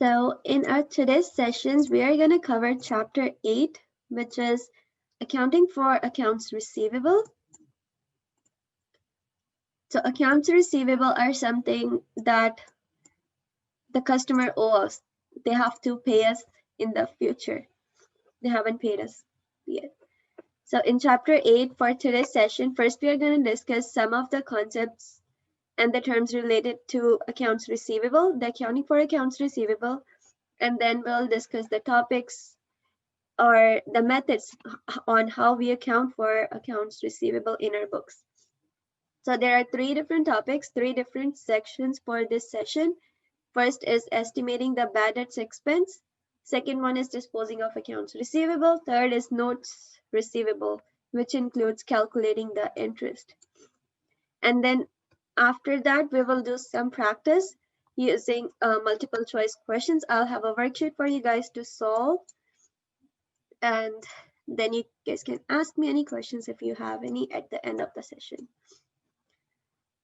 So in our today's sessions, we are going to cover chapter 8, which is accounting for accounts receivable. So accounts receivable are something that the customer owes. They have to pay us in the future. They haven't paid us yet. So in chapter 8 for today's session, first we are going to discuss some of the concepts and the terms related to accounts receivable, the accounting for accounts receivable, and then we'll discuss the topics or the methods on how we account for accounts receivable in our books. So there are three different topics, three different sections for this session. First is estimating the bad debts expense. Second one is disposing of accounts receivable. Third is notes receivable, which includes calculating the interest. And then after that, we will do some practice using multiple choice questions. I'll have a worksheet for you guys to solve. And then you guys can ask me any questions if you have any at the end of the session.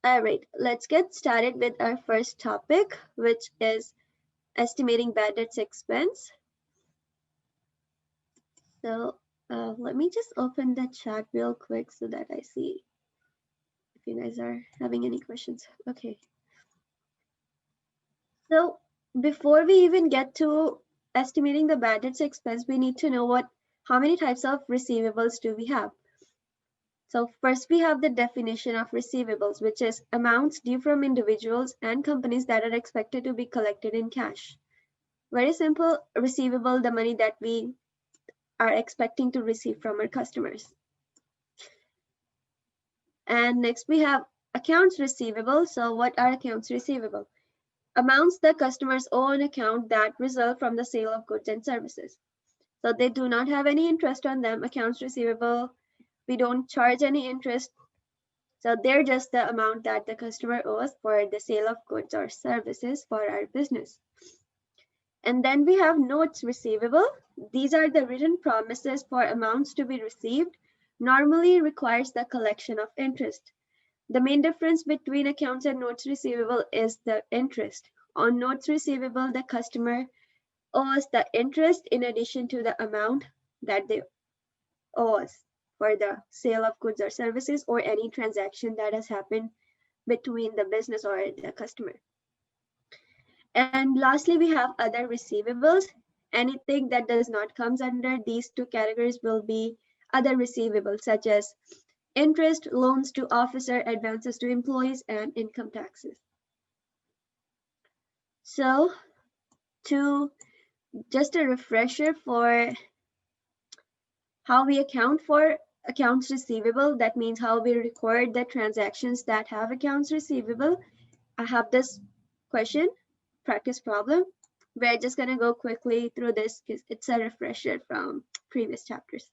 All right, let's get started with our first topic, which is estimating bad debts expense. So let me just open the chat real quick so that I see if you guys are having any questions. Okay. So before we even get to estimating the bad debts expense, we need to know how many types of receivables do we have. So first we have the definition of receivables, which is amounts due from individuals and companies that are expected to be collected in cash. Very simple, receivable, the money that we are expecting to receive from our customers. And next we have accounts receivable. So what are accounts receivable? Amounts that customers owe on account that result from the sale of goods and services. So they do not have any interest on them. Accounts receivable, we don't charge any interest. So they're just the amount that the customer owes for the sale of goods or services for our business. And then we have notes receivable. These are the written promises for amounts to be received. Normally requires the collection of interest. The main difference between accounts and notes receivable is the interest. On notes receivable, the customer owes the interest in addition to the amount that they owe us for the sale of goods or services or any transaction that has happened between the business or the customer. And lastly, we have other receivables. Anything that does not come under these two categories will be other receivables, such as interest, loans to officer, advances to employees, and income taxes. So just a refresher for how we account for accounts receivable, that means how we record the transactions that have accounts receivable. I have this question, practice problem. We're just going to go quickly through this because it's a refresher from previous chapters.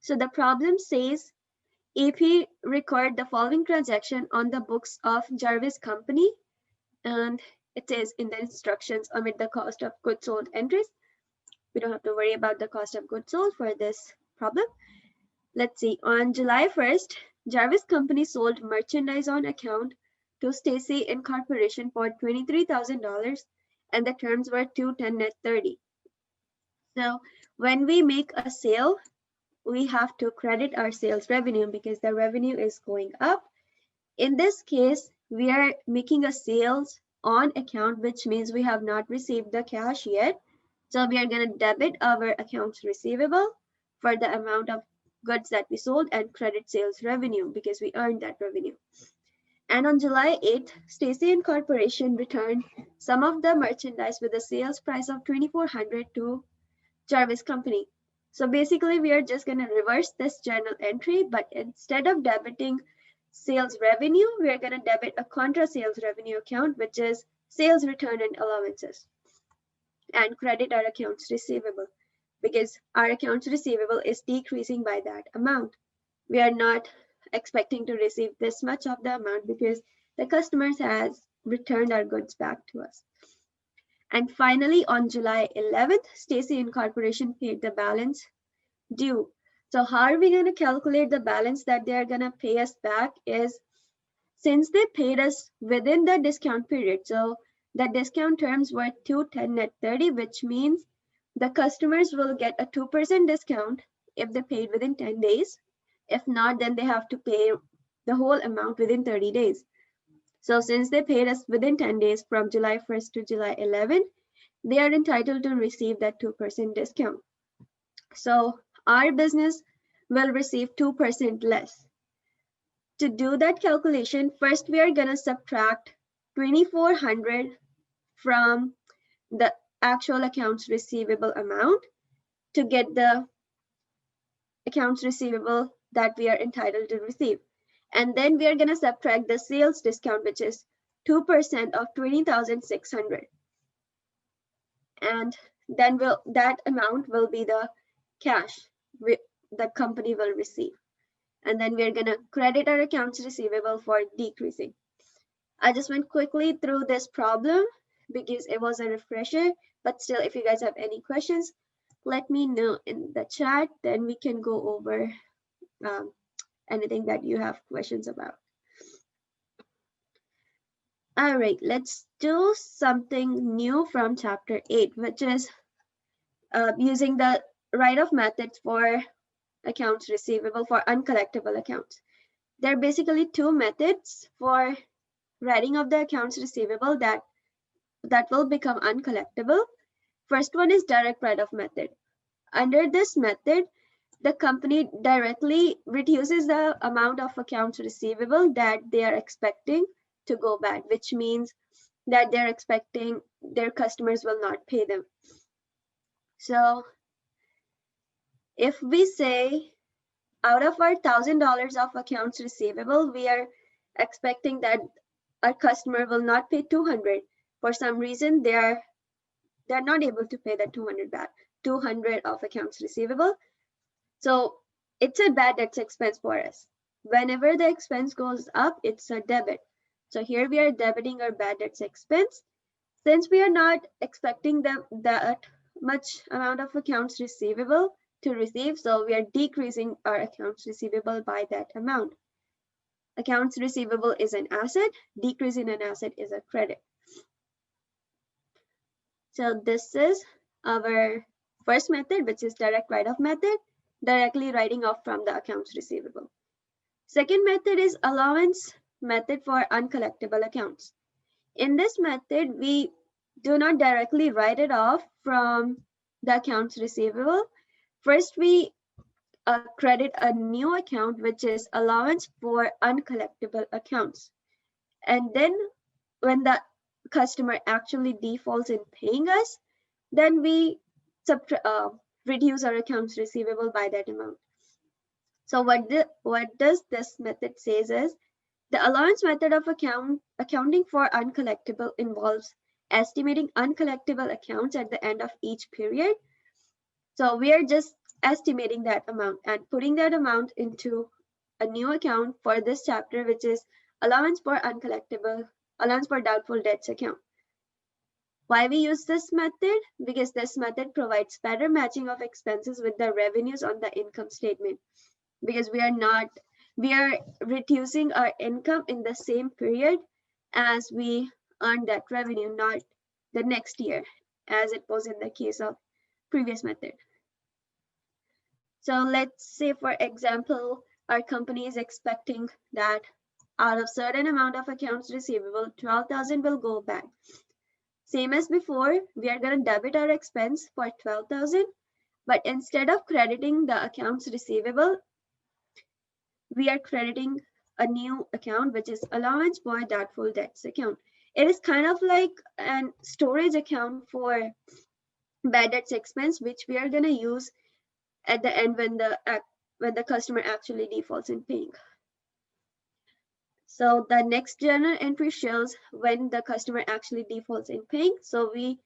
So the problem says AP record the following transaction on the books of Jarvis Company, and it is in the instructions omit the cost of goods sold entries. We don't have to worry about the cost of goods sold for this problem. Let's see, on July 1st, Jarvis Company sold merchandise on account to Stacy Incorporation for $23,000, and the terms were 210 net 30. So when we make a sale, we have to credit our sales revenue because the revenue is going up. In this case, we are making a sales on account, which means we have not received the cash yet. So we are going to debit our accounts receivable for the amount of goods that we sold and credit sales revenue because we earned that revenue. And on July 8th, Stacy Incorporation returned some of the merchandise with a sales price of $2,400 to Jarvis Company. So basically, we are just going to reverse this journal entry, but instead of debiting sales revenue, we are going to debit a contra sales revenue account, which is sales return and allowances, and credit our accounts receivable because our accounts receivable is decreasing by that amount. We are not expecting to receive this much of the amount because the customers has returned our goods back to us. And finally, on July 11th, Stacy Incorporation paid the balance due. So how are we going to calculate the balance that they are going to pay us back is since they paid us within the discount period. So the discount terms were 2, 10, net 30, which means the customers will get a 2% discount if they paid within 10 days. If not, then they have to pay the whole amount within 30 days. So since they paid us within 10 days from July 1st to July 11th, they are entitled to receive that 2% discount. So our business will receive 2% less. To do that calculation, first we are going to subtract 2,400 from the actual accounts receivable amount to get the accounts receivable that we are entitled to receive. And then we are going to subtract the sales discount, which is 2% of 20,600. And then that amount will be the cash the company will receive. And then we're going to credit our accounts receivable for decreasing. I just went quickly through this problem because it was a refresher, but still, if you guys have any questions, let me know in the chat, then we can go over anything that you have questions about. All right, let's do something new from chapter 8, which is using the write-off methods for accounts receivable for uncollectible accounts. There are basically two methods for writing off the accounts receivable that will become uncollectible. First one is direct write-off method. Under this method, the company directly reduces the amount of accounts receivable that they are expecting to go bad, which means that they're expecting their customers will not pay them. So if we say out of our $1,000 of accounts receivable, we are expecting that our customer will not pay 200. For some reason, they're not able to pay that 200 back, 200 of accounts receivable. So it's a bad debts expense for us. Whenever the expense goes up, it's a debit. So here we are debiting our bad debts expense. Since we are not expecting that much amount of accounts receivable to receive, so we are decreasing our accounts receivable by that amount. Accounts receivable is an asset, decreasing an asset is a credit. So this is our first method, which is direct write-off method, directly writing off from the accounts receivable. Second method is allowance method for uncollectible accounts. In this method, we do not directly write it off from the accounts receivable. First, we credit a new account, which is allowance for uncollectible accounts. And then when the customer actually defaults in paying us, then we reduce our accounts receivable by that amount. So what does this method says is, the allowance method of accounting for uncollectible involves estimating uncollectible accounts at the end of each period. So we are just estimating that amount and putting that amount into a new account for this chapter, which is allowance for doubtful debts account. Why we use this method? Because this method provides better matching of expenses with the revenues on the income statement. Because we are reducing our income in the same period as we earn that revenue, not the next year, as it was in the case of previous method. So let's say, for example, our company is expecting that out of certain amount of accounts receivable, 12,000 will go back. Same as before, we are going to debit our expense for 12,000, but instead of crediting the accounts receivable, we are crediting a new account, which is allowance for doubtful debts account. It is kind of like an storage account for bad debts expense, which we are going to use at the end when the customer actually defaults in paying. So the next journal entry shows when the customer actually defaults in paying. So we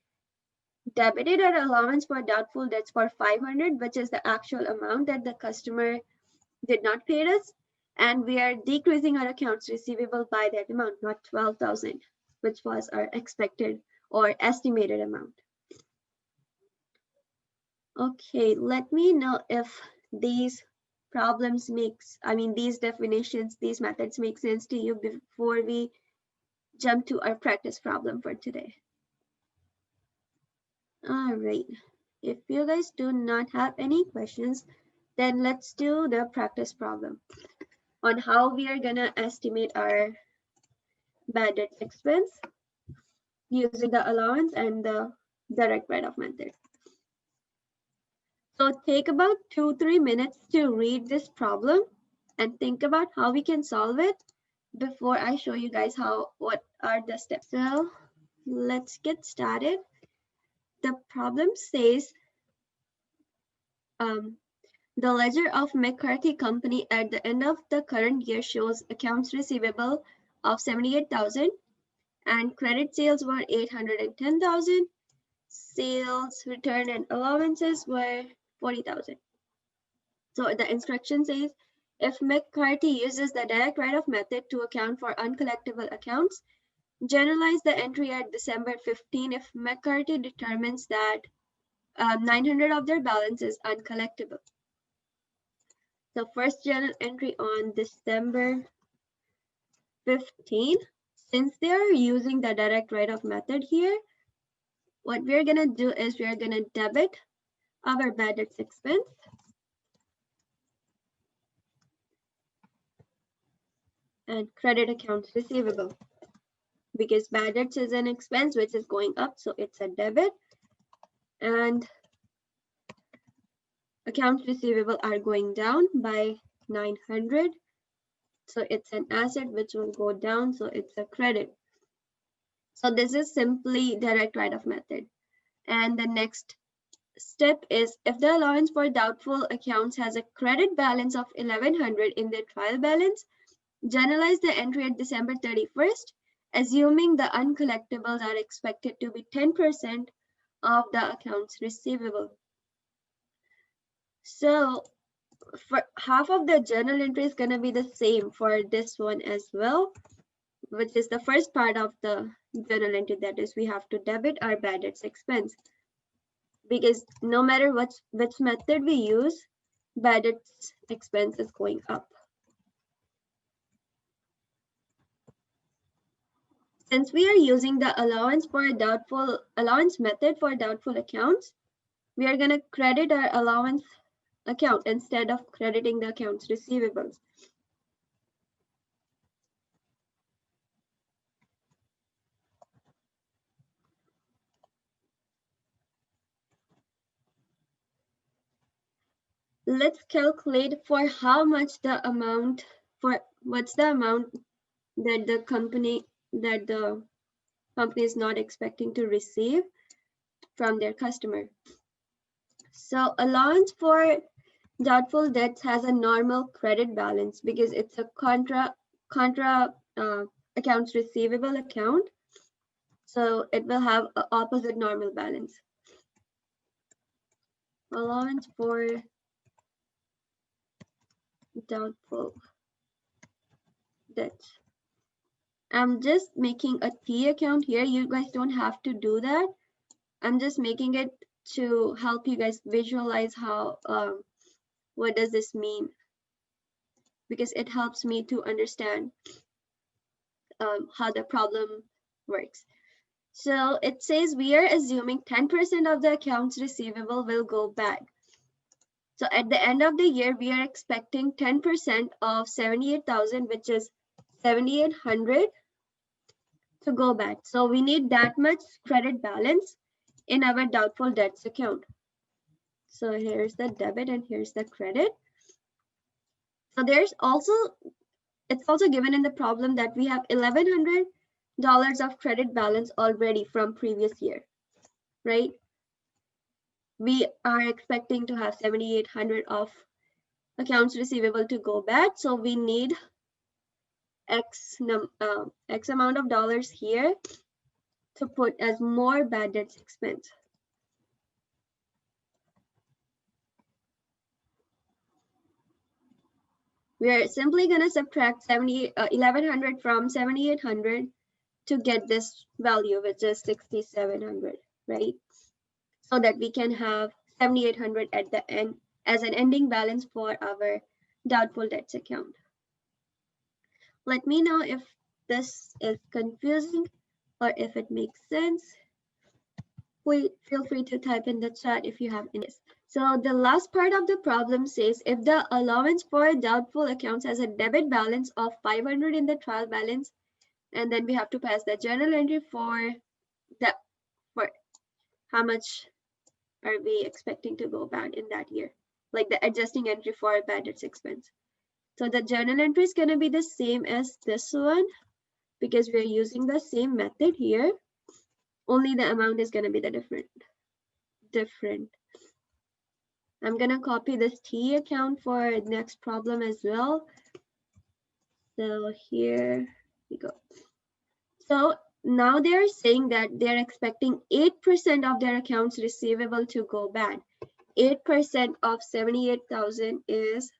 debited our allowance for doubtful debts for 500, which is the actual amount that the customer did not pay us. And we are decreasing our accounts receivable by that amount, not 12,000, which was our expected or estimated amount. Okay, let me know if these these definitions, these methods make sense to you before we jump to our practice problem for today. All right. If you guys do not have any questions, then let's do the practice problem on how we are gonna estimate our bad debt expense using the allowance and the direct write-off method. So take about 2-3 minutes to read this problem and think about how we can solve it before I show you guys what are the steps. So let's get started. The problem says the ledger of McCarthy Company at the end of the current year shows accounts receivable of 78,000 and credit sales were 810,000. Sales, return, and allowances were 40,000. So the instruction says, if McCarthy uses the direct write-off method to account for uncollectible accounts, generalize the entry at December 15 if McCarthy determines that 900 of their balance is uncollectible. So first journal entry on December 15. Since they are using the direct write-off method here, what we're gonna do is we're gonna debit our bad debts expense and credit accounts receivable, because bad debts is an expense which is going up, so it's a debit, and accounts receivable are going down by 900, so it's an asset which will go down, so it's a credit. So this is simply direct write-off method. And the next step is, if the allowance for doubtful accounts has a credit balance of 1100 in their trial balance, generalize the entry at December 31st, assuming the uncollectibles are expected to be 10% of the accounts receivable. So for half of the journal entry is going to be the same for this one as well, which is the first part of the journal entry, that is we have to debit our bad debts expense, because no matter which method we use, bad debts expense is going up. Since we are using the allowance method for doubtful accounts, we are going to credit our allowance account instead of crediting the accounts receivables. Let's calculate for how much what's the amount that the company is not expecting to receive from their customer. So allowance for doubtful debts has a normal credit balance because it's a contra accounts receivable account. So it will have an opposite normal balance. Allowance for doubtful debts. I'm just making a T account here. You guys don't have to do that. I'm just making it to help you guys visualize how what does this mean, because it helps me to understand how the problem works. So it says we are assuming 10% of the accounts receivable will go bad. So at the end of the year, we are expecting 10% of 78,000, which is 7,800, to go bad. So we need that much credit balance in our doubtful debts account. So here's the debit and here's the credit. So it's also given in the problem that we have $1,100 of credit balance already from previous year, right? We are expecting to have 7,800 of accounts receivable to go bad. So we need X amount of dollars here to put as more bad debts expense. We are simply going to subtract 1,100 from 7,800 to get this value, which is 6,700, right? So that we can have 7,800 at the end as an ending balance for our doubtful debts account. Let me know if this is confusing or if it makes sense, please feel free to type in the chat if you have any. So the last part of the problem says if the allowance for doubtful accounts has a debit balance of 500 in the trial balance, and then we have to pass the journal entry for how much are we expecting to go bad in that year, like the adjusting entry for bad debts expense. So the journal entry is going to be the same as this one because we're using the same method here. Only the amount is going to be the different. I'm going to copy this T account for next problem as well. So here we go. So now they're saying that they're expecting 8% of their accounts receivable to go bad. 8% of 78,000 is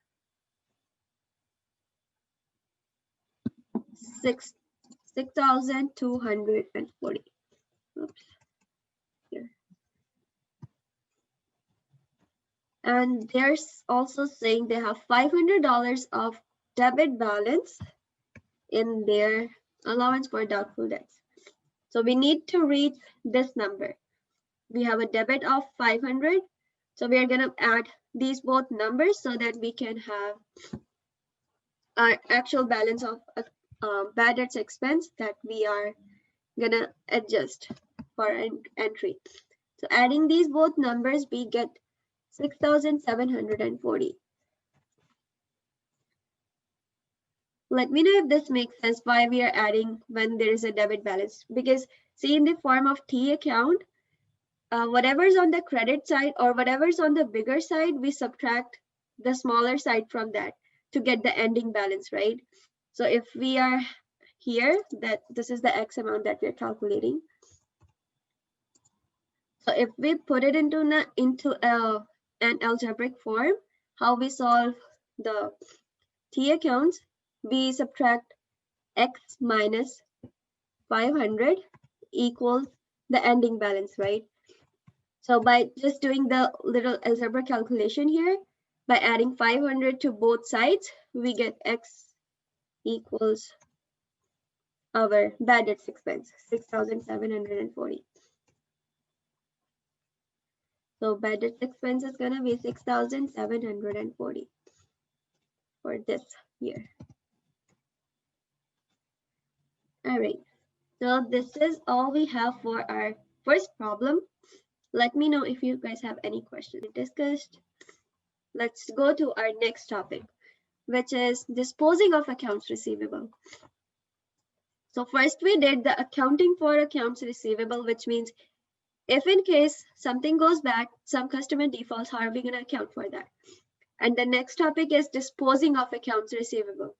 6,240. Oops. Here. And they're also saying they have $500 of debit balance in their allowance for doubtful debts. So we need to reach this number. We have a debit of 500. So we are going to add these both numbers so that we can have our actual balance of bad debts expense that we are going to adjust for an entry. So adding these both numbers, we get 6,740. Let me know if this makes sense why we are adding when there is a debit balance. Because see, in the form of T account, whatever's on the credit side or whatever's on the bigger side, we subtract the smaller side from that to get the ending balance, right? So if we are here, that this is the X amount that we're calculating. So if we put it into an algebraic form, how we solve the T accounts, we subtract X minus 500 equals the ending balance, right? So by just doing the little algebra calculation here, by adding 500 to both sides, we get X equals our bad debts expense, 6,740. So bad debts expense is going to be 6,740 for this year. All right, so this is all we have for our first problem. Let me know if you guys have any questions discussed. Let's go to our next topic, which is disposing of accounts receivable. So first we did the accounting for accounts receivable, which means if in case something goes bad, some customer defaults, how are we going to account for that? And the next topic is disposing of accounts receivable.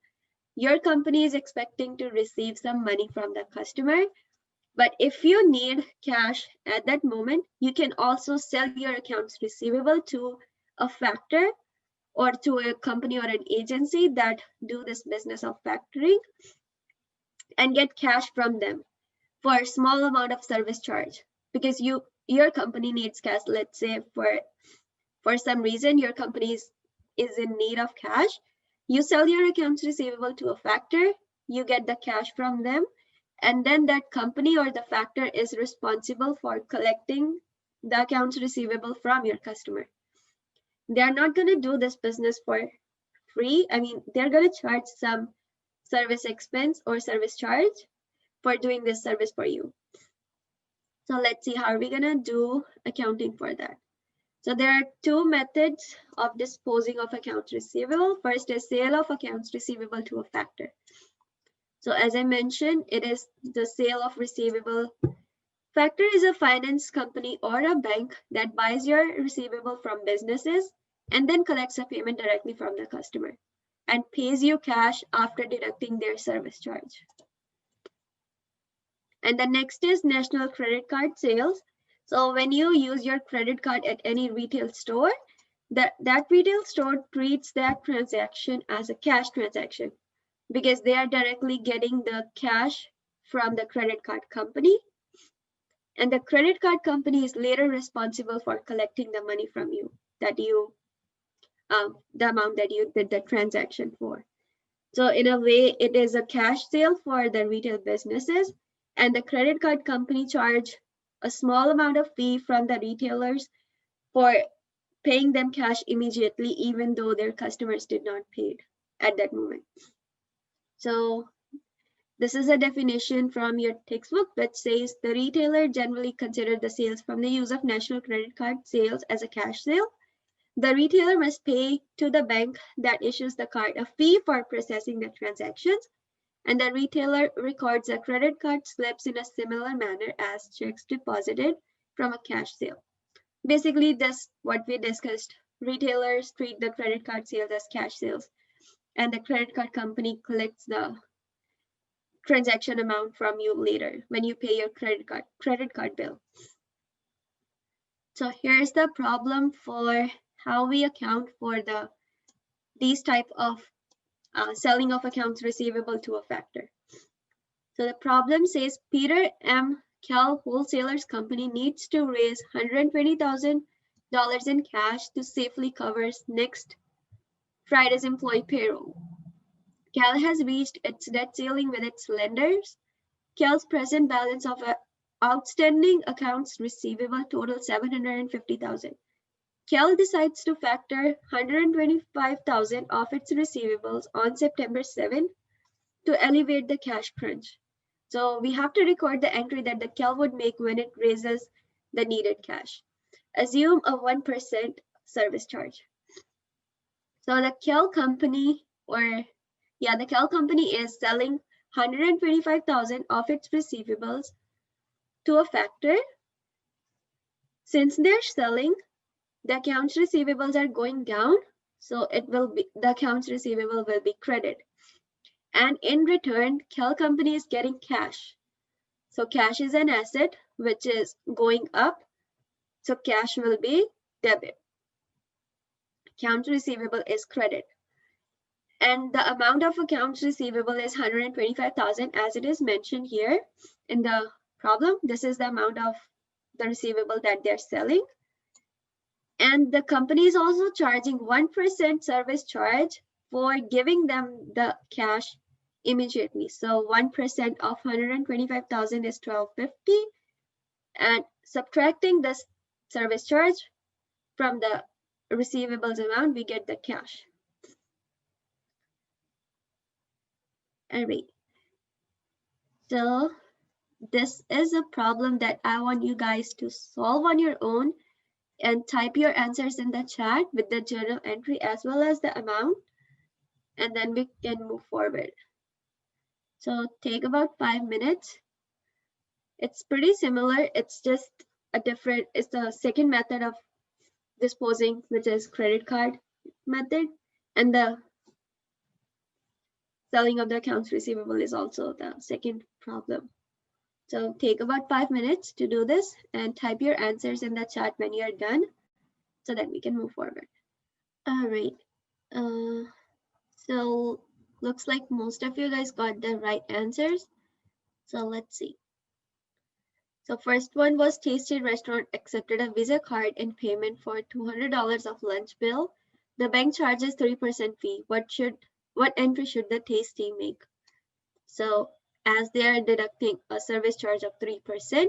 Your company is expecting to receive some money from the customer, but if you need cash at that moment, you can also sell your accounts receivable to a factor or to a company or an agency that do this business of factoring and get cash from them for a small amount of service charge. Because your company needs cash, let's say for some reason your company is in need of cash, you sell your accounts receivable to a factor, you get the cash from them, and then that company or the factor is responsible for collecting the accounts receivable from your customer. They are not going to do this business for free. I mean, they're going to charge some service expense or service charge for doing this service for you. So let's see, how are we going to do accounting for that? So there are two methods of disposing of accounts receivable. First is sale of accounts receivable to a factor. So as I mentioned, it is the sale of receivable. Factor is a finance company or a bank that buys your receivable from businesses and then collects a payment directly from the customer and pays you cash after deducting their service charge. And the next is national credit card sales. So when you use your credit card at any retail store, that retail store treats that transaction as a cash transaction because they are directly getting the cash from the credit card company. And the credit card company is later responsible for collecting the money from you, that you, the amount that you did the transaction for. So in a way, it is a cash sale for the retail businesses, and the credit card company charge a small amount of fee from the retailers for paying them cash immediately, even though their customers did not pay at that moment. So this is a definition from your textbook which says the retailer generally considered the sales from the use of national credit card sales as a cash sale. The retailer must pay to the bank that issues the card a fee for processing the transactions, and the retailer records the credit card slips in a similar manner as checks deposited from a cash sale. Basically, this what we discussed. Retailers treat the credit card sales as cash sales, and the credit card company collects the transaction amount from you later when you pay your credit card bill. So here's the problem for how we account for these type of selling of accounts receivable to a factor. So the problem says Peter M. Cal Wholesalers Company needs to raise $120,000 in cash to safely cover next Friday's employee payroll. Cal has reached its debt ceiling with its lenders. Cal's present balance of outstanding accounts receivable totals $750,000. Cal decides to factor $125,000 of its receivables on September 7 to alleviate the cash crunch. So we have to record the entry that the Cal would make when it raises the needed cash. Assume a 1% service charge. So the Cal company is selling $125,000 of its receivables to a factor. Since they're selling, the accounts receivables are going down, so the accounts receivable will be credited. And in return, Cal company is getting cash. So cash is an asset which is going up, so cash will be debit. Accounts receivable is credit. And the amount of accounts receivable is $125,000 as it is mentioned here in the problem. This is the amount of the receivable that they're selling. And the company is also charging 1% service charge for giving them the cash immediately. So 1% of 125,000 is $1,250, and subtracting this service charge from the receivables amount, we get the cash. All right. So this is a problem that I want you guys to solve on your own and type your answers in the chat with the journal entry as well as the amount, and then we can move forward. So take about 5 minutes. It's pretty similar. It's just it's the second method of disposing, which is credit card method, and the selling of the accounts receivable is also the second problem. So take about 5 minutes to do this and type your answers in the chat when you're done so that we can move forward. All right. So looks like most of you guys got the right answers. So let's see. So first one was Tasty Restaurant accepted a Visa card in payment for $200 of lunch bill. The bank charges 3% fee. What entry should the Tasty make? So as they are deducting a service charge of 3%,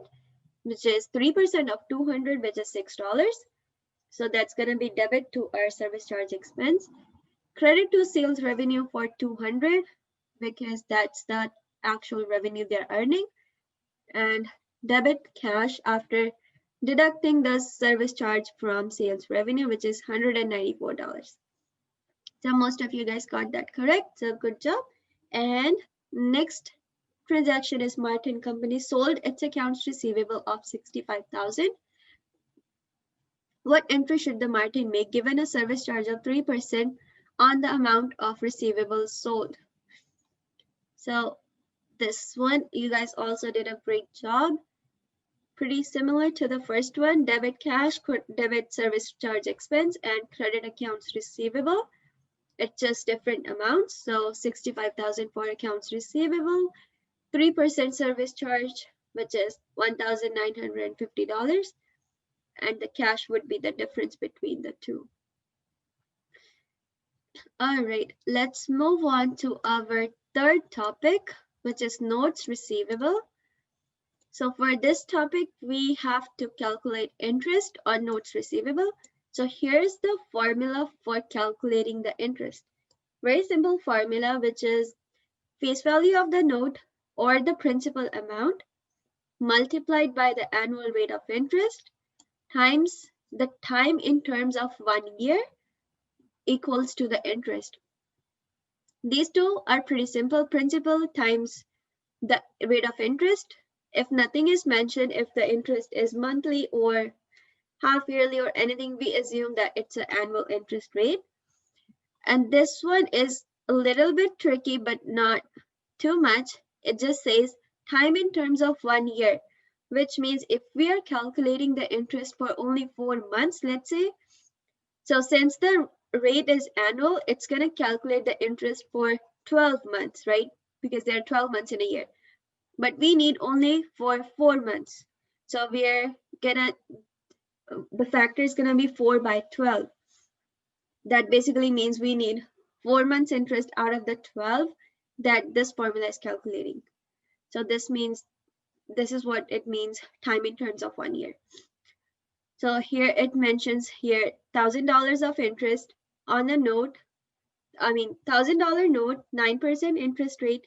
which is 3% of 200, which is $6. So that's going to be debit to our service charge expense. Credit to sales revenue for 200 because that's the actual revenue they're earning. And debit cash after deducting the service charge from sales revenue, which is $194. So most of you guys got that correct. So good job. And next transaction is Martin Company sold its accounts receivable of $65,000. What entry should the Martin make given a service charge of 3% on the amount of receivables sold? So this one, you guys also did a great job. Pretty similar to the first one, debit cash, debit service charge expense, and credit accounts receivable. It's just different amounts. So 65,000 for accounts receivable, 3% service charge, which is $1,950. And the cash would be the difference between the two. All right, let's move on to our third topic, which is notes receivable. So for this topic, we have to calculate interest on notes receivable. So here's the formula for calculating the interest. Very simple formula, which is face value of the note or the principal amount multiplied by the annual rate of interest times the time in terms of 1 year equals to the interest. These two are pretty simple. Principal times the rate of interest. If nothing is mentioned, if the interest is monthly or half yearly or anything, we assume that it's an annual interest rate. And this one is a little bit tricky, but not too much. It just says time in terms of 1 year, which means if we are calculating the interest for only 4 months, let's say, so since the rate is annual, it's going to calculate the interest for 12 months, right? Because there are 12 months in a year. But we need only for 4 months. So we're gonna, the factor is gonna be 4 by 12. That basically means we need 4 months interest out of the 12 that this formula is calculating. So this means, this is what it means, time in terms of 1 year. So here it mentions here $1,000 of interest on a note, $1,000 note, 9% interest rate.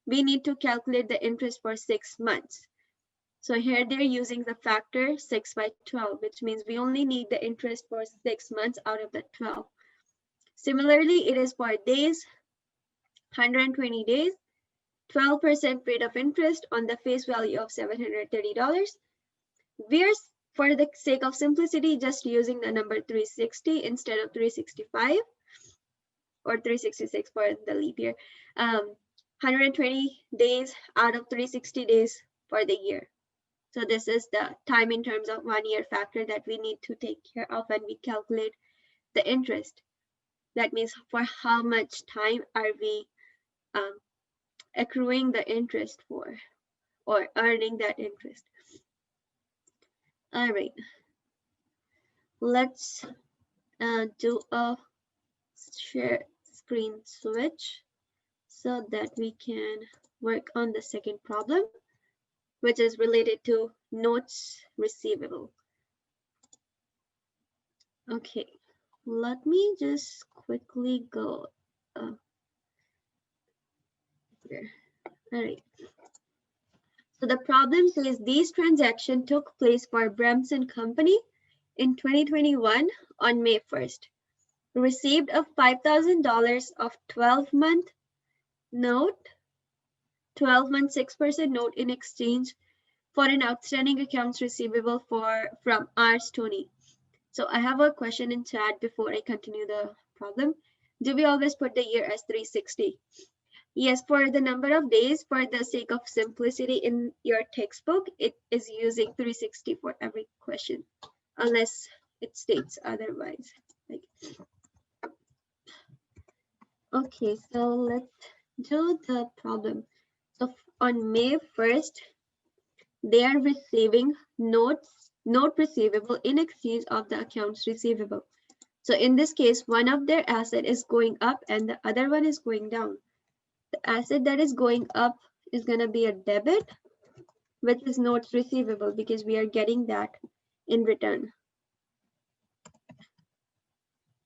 We need to calculate the interest for 6 months. So here they're using the factor 6 by 12, which means we only need the interest for 6 months out of the 12. Similarly, it is for days, 120 days, 12% rate of interest on the face value of $730. We're, for the sake of simplicity, just using the number 360 instead of 365 or 366 for the leap year. 120 days out of 360 days for the year. So this is the time in terms of 1 year factor that we need to take care of when we calculate the interest. That means for how much time are we accruing the interest for or earning that interest. All right, let's do a share screen switch so that we can work on the second problem, which is related to notes receivable. Okay, let me just quickly go here. All right. So the problem says these transactions took place for Bremson Company in 2021 on May 1st. Received a $5,000 of 12-month note, 12-month 6% note in exchange for an outstanding accounts receivable from R. Stoney. So I have a question in chat before I continue the problem. Do we always put the year as 360? Yes, for the number of days, for the sake of simplicity in your textbook, it is using 360 for every question, unless it states otherwise. Okay, so let's do the problem. So on May 1st, they are receiving note receivable in exchange of the accounts receivable. So in this case, one of their asset is going up and the other one is going down. The asset that is going up is going to be a debit, which is notes receivable because we are getting that in return.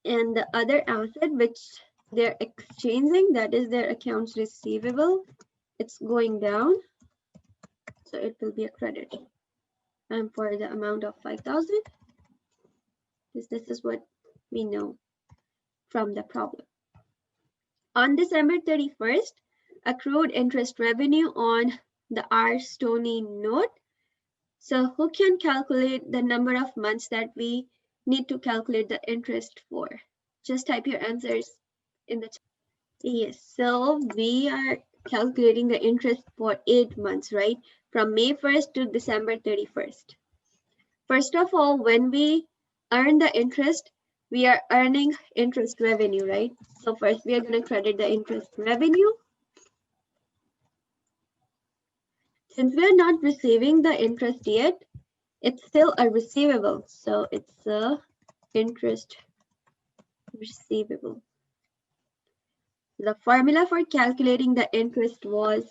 And the other asset which they're exchanging, that is their accounts receivable, it's going down. So it will be a credit. And for the amount of 5,000, because this is what we know from the problem. On December 31st, accrued interest revenue on the R. Stoney note. So who can calculate the number of months that we need to calculate the interest for? Just type your answers in the chat. Yes, so we are calculating the interest for 8 months, right? From May 1st to December 31st. First of all, when we earn the interest, we are earning interest revenue, right? So first we are going to credit the interest revenue. Since we are not receiving the interest yet, it's still a receivable. So it's a interest receivable. The formula for calculating the interest was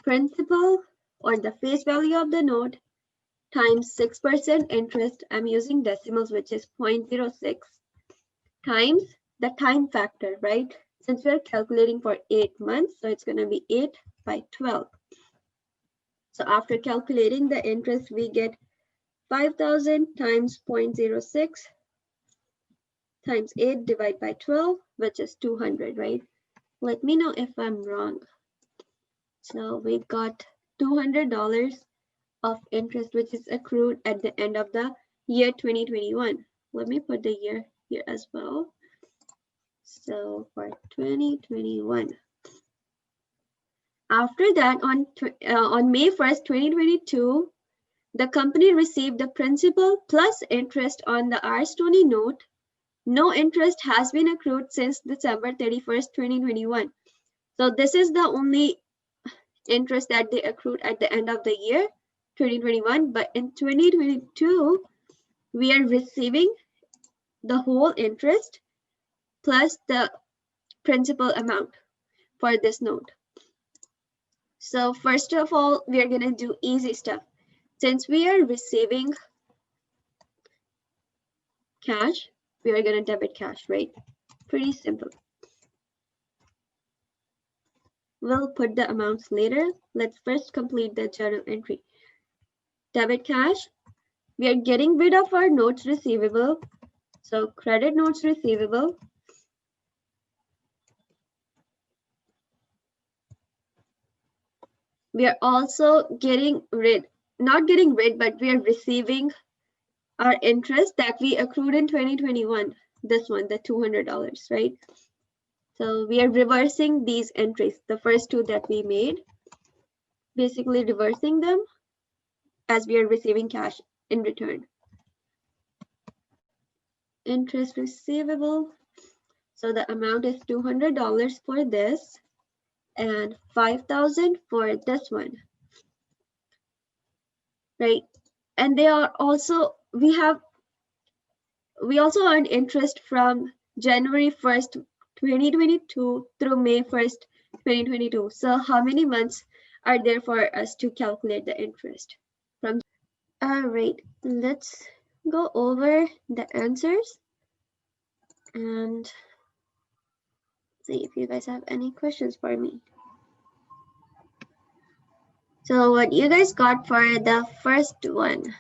principal or the face value of the note times 6% interest. I'm using decimals, which is 0.06 times the time factor, right? Since we're calculating for 8 months, so it's going to be 8 by 12. So after calculating the interest, we get 5,000 times 0.06 times 8 divided by 12, which is 200, right? Let me know if I'm wrong. So we got $200 of interest, which is accrued at the end of the year 2021. Let me put the year here as well. So for 2021. After that, on May 1st, 2022, the company received the principal plus interest on the R20 note. No interest has been accrued since December 31st, 2021. So this is the only interest that they accrued at the end of the year 2021. But in 2022, we are receiving the whole interest plus the principal amount for this note. So first of all, we are going to do easy stuff. Since we are receiving cash, we are going to debit cash, right? Pretty simple. We'll put the amounts later. Let's first complete the journal entry. Debit cash, we are getting rid of our notes receivable. So credit notes receivable. We are also not getting rid, but we are receiving our interest that we accrued in 2021. This one, the $200, right? So we are reversing these entries, the first two that we made, basically reversing them as we are receiving cash in return. Interest receivable. So the amount is $200 for this and $5,000 for this one, right? And they are also, we also earned interest from January 1st, 2022 through May 1st, 2022. So how many months are there for us to calculate the interest from? All right, let's go over the answers and see if you guys have any questions for me. So what you guys got for the first one?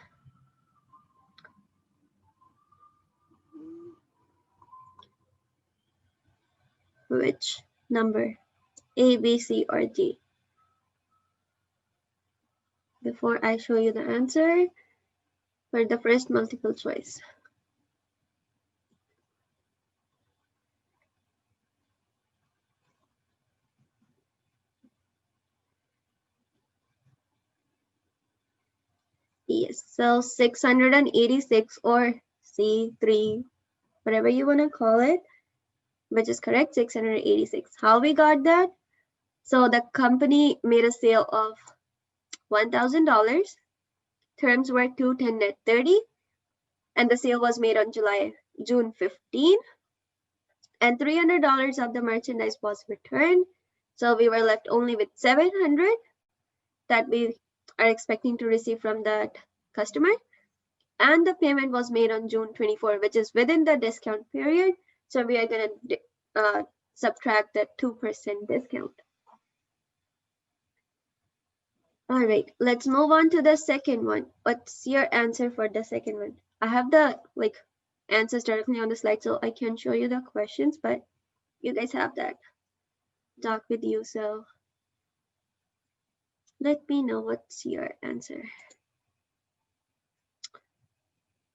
Which number? A, B, C, or D? Before I show you the answer for the first multiple choice. Yes, so 686 or C3, whatever you want to call it, which is correct, 686. How we got that? So the company made a sale of $1,000. Terms were 210 net 30, and the sale was made on June 15, and $300 of the merchandise was returned. So we were left only with $700 that we are expecting to receive from that customer. And the payment was made on June 24, which is within the discount period. So we are going to subtract the 2% discount. All right, let's move on to the second one. What's your answer for the second one? I have the answers directly on the slide, so I can show you the questions, but you guys have that doc with you, so let me know what's your answer.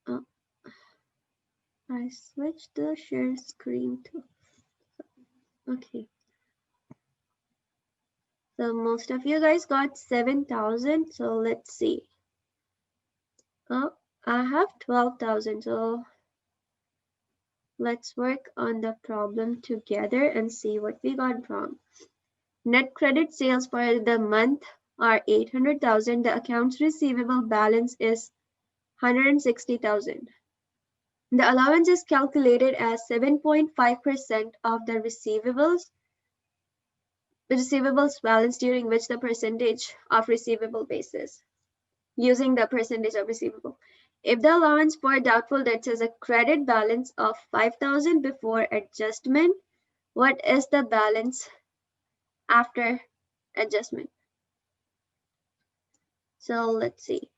Oh, I switched the share screen to, okay. So most of you guys got 7,000, so let's see. Oh, I have 12,000, so let's work on the problem together and see what we got wrong. Net credit sales for the month are 800,000. The accounts receivable balance is 160,000. The allowance is calculated as 7.5% of the receivables the receivables balance during which the percentage of receivable basis, using the percentage of receivable. If the allowance for doubtful debts has a credit balance of 5,000 before adjustment, what is the balance after adjustment? So let's see.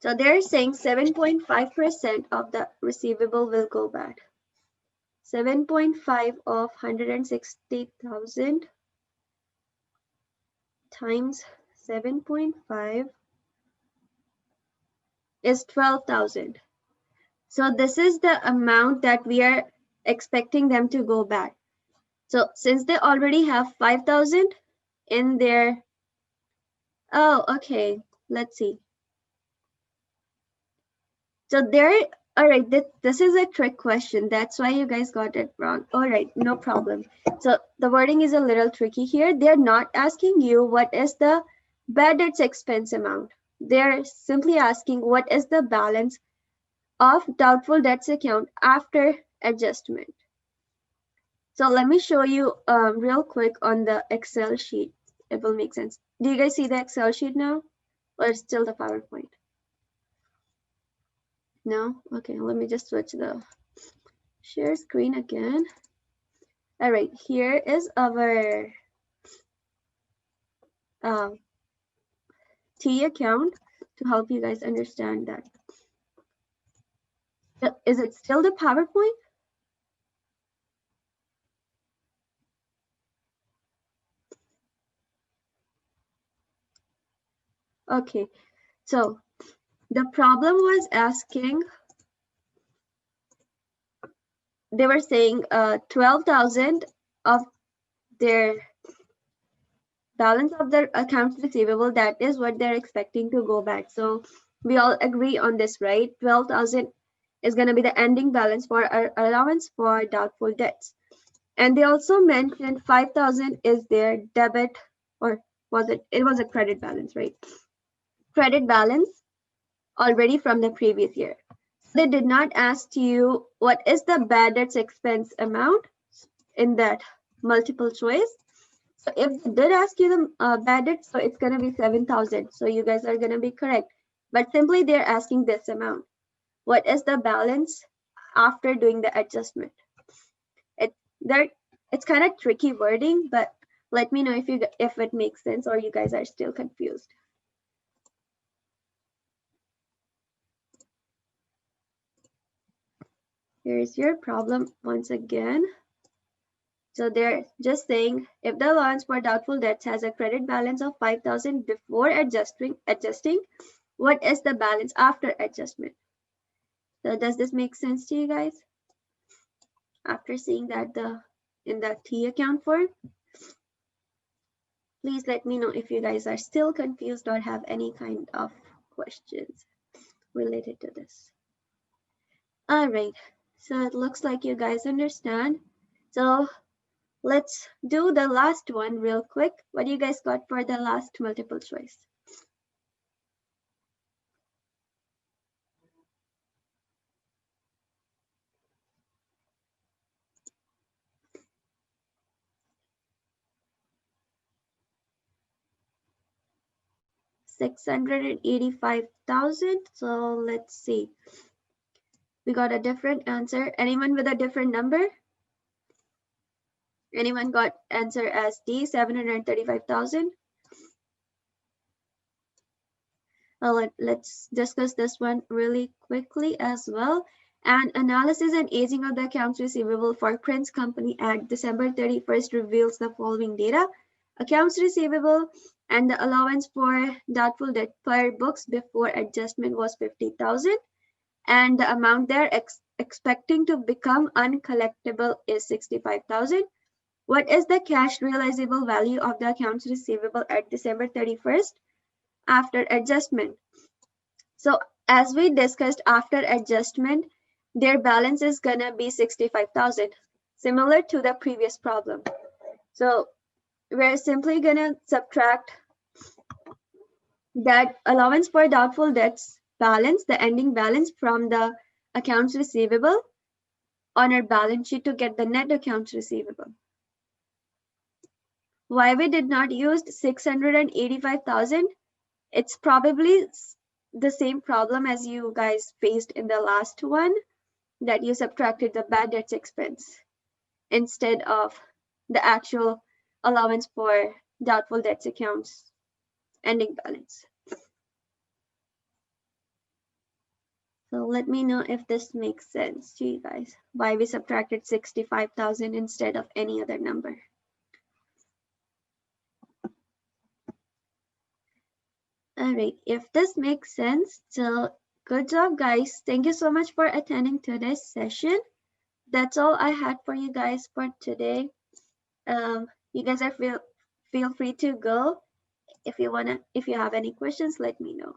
So they're saying 7.5% of the receivable will go back. 7.5 of 160,000 times 7.5 is 12,000. So this is the amount that we are expecting them to go back. So since they already have 5,000 in their, oh, okay, let's see. So there, all right, this is a trick question. That's why you guys got it wrong. All right, no problem. So the wording is a little tricky here. They're not asking you what is the bad debts expense amount. They're simply asking what is the balance of doubtful debts account after adjustment. So let me show you real quick on the Excel sheet. It will make sense. Do you guys see the Excel sheet now? Or still the PowerPoint? No? Okay, let me just switch the share screen again. All right, here is our T account to help you guys understand that. Is it still the PowerPoint? Okay, so the problem was asking, they were saying 12,000 of their balance of their accounts receivable, that is what they're expecting to go back. So we all agree on this, right? 12,000 is going to be the ending balance for our allowance for doubtful debts. And they also mentioned 5,000 is their debit, or was it? It was a credit balance, right? Credit balance already from the previous year. They did not ask you what is the bad debts expense amount in that multiple choice. So if they did ask you the bad debt, so it's going to be 7,000. So you guys are going to be correct. But simply they're asking this amount. What is the balance after doing the adjustment? It's kind of tricky wording, but let me know if it makes sense or you guys are still confused. Here's your problem once again. So they're just saying if the allowance for doubtful debts has a credit balance of 5,000 before adjusting, what is the balance after adjustment? So does this make sense to you guys? After seeing that in the T account form, please let me know if you guys are still confused or have any kind of questions related to this. All right, so it looks like you guys understand. So let's do the last one real quick. What do you guys got for the last multiple choice? $685,000. So let's see. We got a different answer. Anyone with a different number? Anyone got answer as D, 735,000? Well, let's discuss this one really quickly as well. An analysis and aging of the accounts receivable for Prince Company at December 31st reveals the following data. Accounts receivable and the allowance for doubtful debt per books before adjustment was 50,000, and the amount they're expecting to become uncollectible is 65,000. What is the cash realizable value of the accounts receivable at December 31st after adjustment? So as we discussed, after adjustment, their balance is gonna be 65,000, similar to the previous problem. So we're simply gonna subtract that allowance for doubtful debts balance, the ending balance, from the accounts receivable on our balance sheet to get the net accounts receivable. Why we did not use 685,000? It's probably the same problem as you guys faced in the last one, that you subtracted the bad debts expense instead of the actual allowance for doubtful debts accounts ending balance. So let me know if this makes sense to you guys, why we subtracted 65,000 instead of any other number. All right, if this makes sense, so good job, guys. Thank you so much for attending today's session. That's all I had for you guys for today. You guys are feel free to go. If you have any questions, let me know.